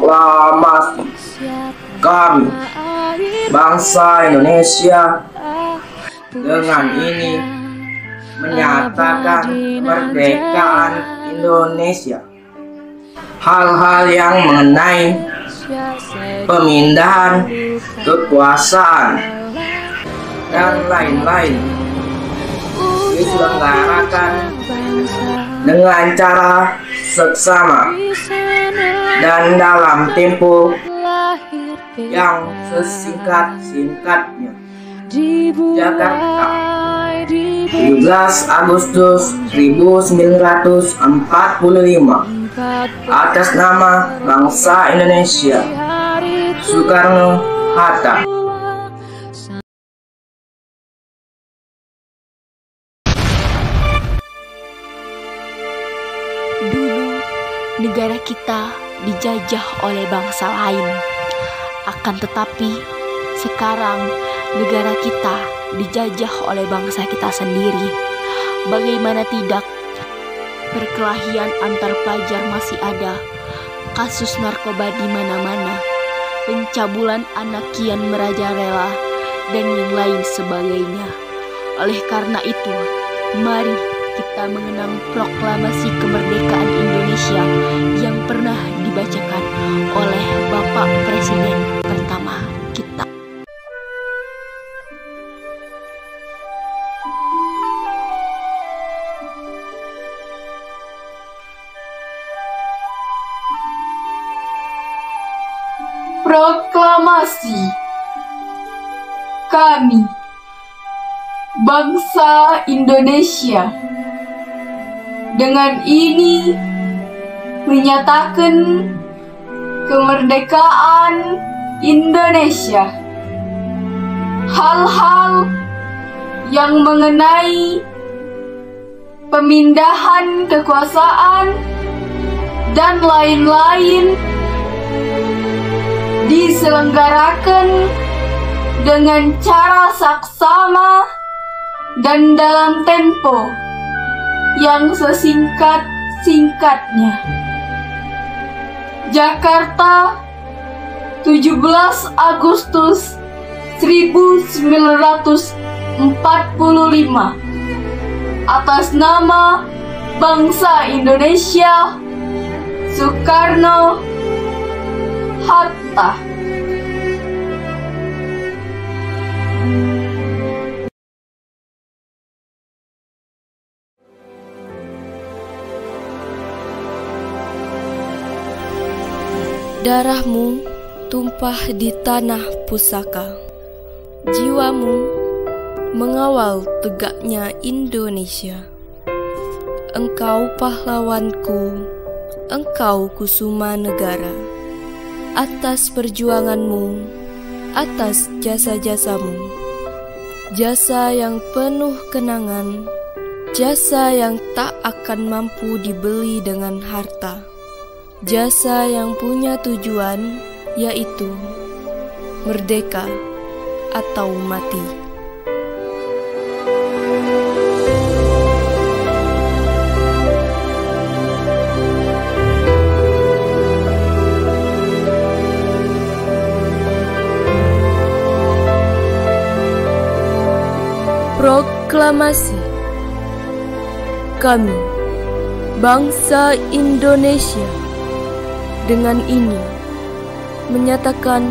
Proklamasi kami, bangsa Indonesia, dengan ini menyatakan kemerdekaan Indonesia. Hal-hal yang mengenai pemindahan kekuasaan dan lain-lain diselenggarakan dengan cara seksama dan dalam tempo yang sesingkat-singkatnya. Jakarta, 17 Agustus 1945. Atas nama bangsa Indonesia, Soekarno-Hatta. Dulu negara kita dijajah oleh bangsa lain. Akan tetapi sekarang negara kita dijajah oleh bangsa kita sendiri. Bagaimana tidak, perkelahian antar pelajar masih ada, kasus narkoba di mana-mana, pencabulan anak kian merajalela, dan yang lain sebagainya. Oleh karena itu, mari kita mengenang proklamasi kemerdekaan Indonesia yang pernah dibacakan oleh Bapak Presiden pertama kita. Proklamasi kami, bangsa Indonesia, dengan ini menyatakan kemerdekaan Indonesia. Hal-hal yang mengenai pemindahan kekuasaan dan lain-lain diselenggarakan dengan cara saksama dan dalam tempo yang sesingkat-singkatnya. Jakarta, 17 Agustus 1945. Atas nama bangsa Indonesia, Soekarno-Hatta. Darahmu tumpah di tanah pusaka, jiwamu mengawal tegaknya Indonesia. Engkau pahlawanku, engkau kusuma negara. Atas perjuanganmu, atas jasa-jasamu, jasa yang penuh kenangan, jasa yang tak akan mampu dibeli dengan harta. Jasa yang punya tujuan, yaitu merdeka atau mati. Proklamasi kami, bangsa Indonesia, dengan ini menyatakan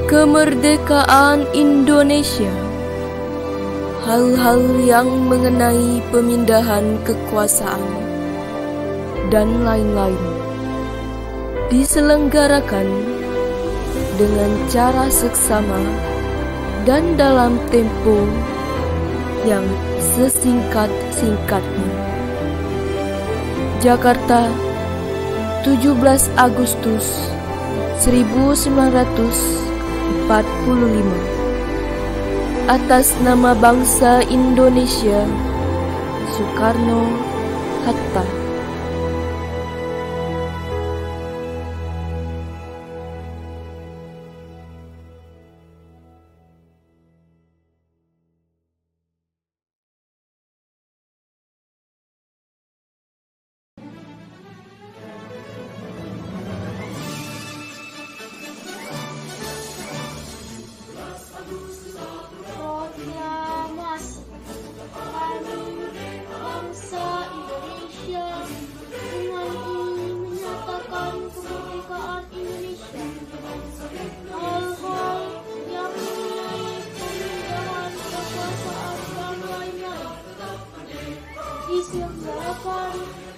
kemerdekaan Indonesia. Hal-hal yang mengenai pemindahan kekuasaan dan lain-lain diselenggarakan dengan cara seksama dan dalam tempo yang sesingkat-singkatnya. Jakarta, 17 Agustus 1945. atas nama bangsa Indonesia, Soekarno-Hatta. Proklamasi Kami Bangsa Indonesia dengan ini menyatakan kemerdekaan Indonesia. Hal-hal yang mengenai pemindahan kekuasaan dan lain-lain diselenggarakan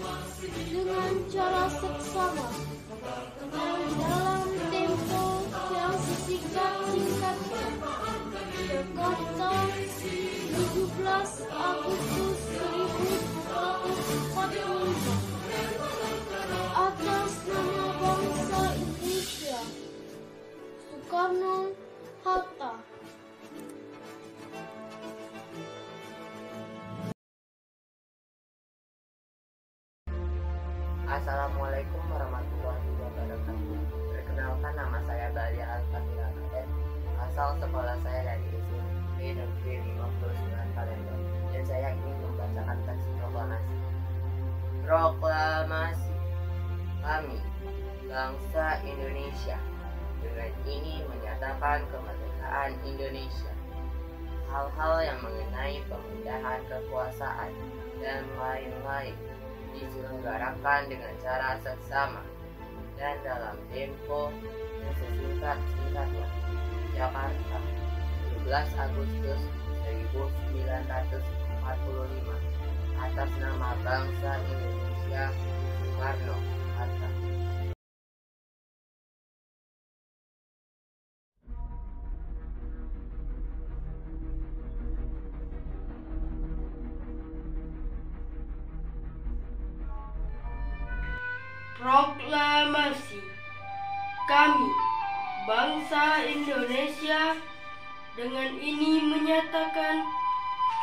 dengan cara seksama dan dalam tempo yang sesingkat-singkatnya. Jakarta, 17 Agustus 1945. Atas nama bangsa Indonesia, Soekarno-Hatta. Assalamualaikum warahmatullahi wabarakatuh. Perkenalkan, nama saya Balia Al-Fatihah Raden. Asal sekolah saya dari SMP Negeri 59 Palembang, dan saya ingin membacakan teks proklamasi. Proklamasi kami, bangsa Indonesia, dengan ini menyatakan kemerdekaan Indonesia. Hal-hal yang mengenai pemindahan kekuasaan dan lain-lain diselenggarakan dengan cara seksama dan dalam tempo yang sesingkat-singkatnya. Jakarta, 17 Agustus 1945. Atas nama bangsa Indonesia, Soekarno-Hatta. Proklamasi kami, bangsa Indonesia, dengan ini menyatakan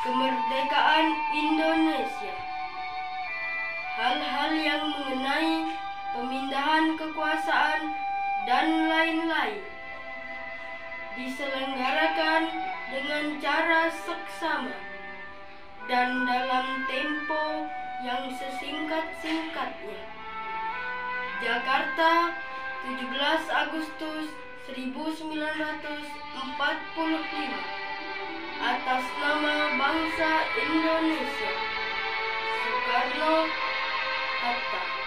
kemerdekaan Indonesia. Hal-hal yang mengenai pemindahan kekuasaan dan lain-lain diselenggarakan dengan cara seksama dan dalam tempo yang sesingkat-singkatnya. Jakarta, 17 Agustus 1945. Atas nama bangsa Indonesia, Soekarno-Hatta.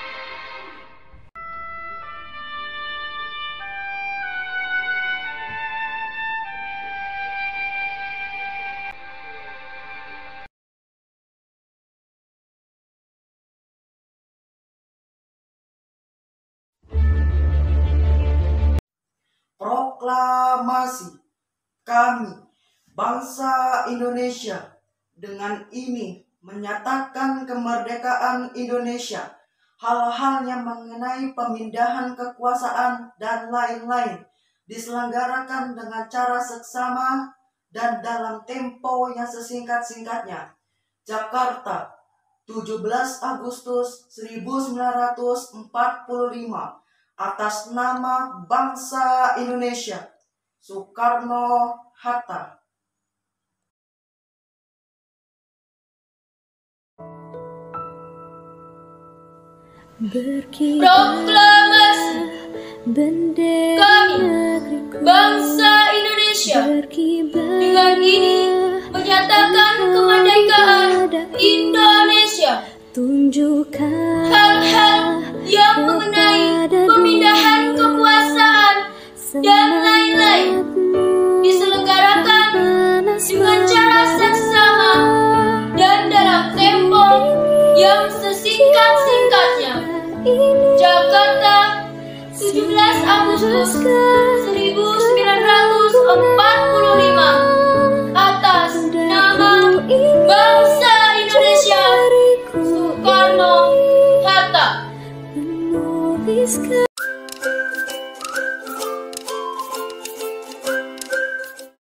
Proklamasi kami, bangsa Indonesia, dengan ini menyatakan kemerdekaan Indonesia. Hal-hal yang mengenai pemindahan kekuasaan dan lain-lain diselenggarakan dengan cara seksama dan dalam tempo yang sesingkat-singkatnya. Jakarta, 17 Agustus 1945. Atas nama bangsa Indonesia, Soekarno-Hatta. Proklamasi kami, bangsa Indonesia, dengan ini menyatakan kemerdekaan Indonesia. Hal-hal yang mengenai pemindahan kekuasaan dan lain-lain diselenggarakan dengan cara seksama dan dalam tempo yang sesingkat-singkatnya. Jakarta, 17 Agustus 1945.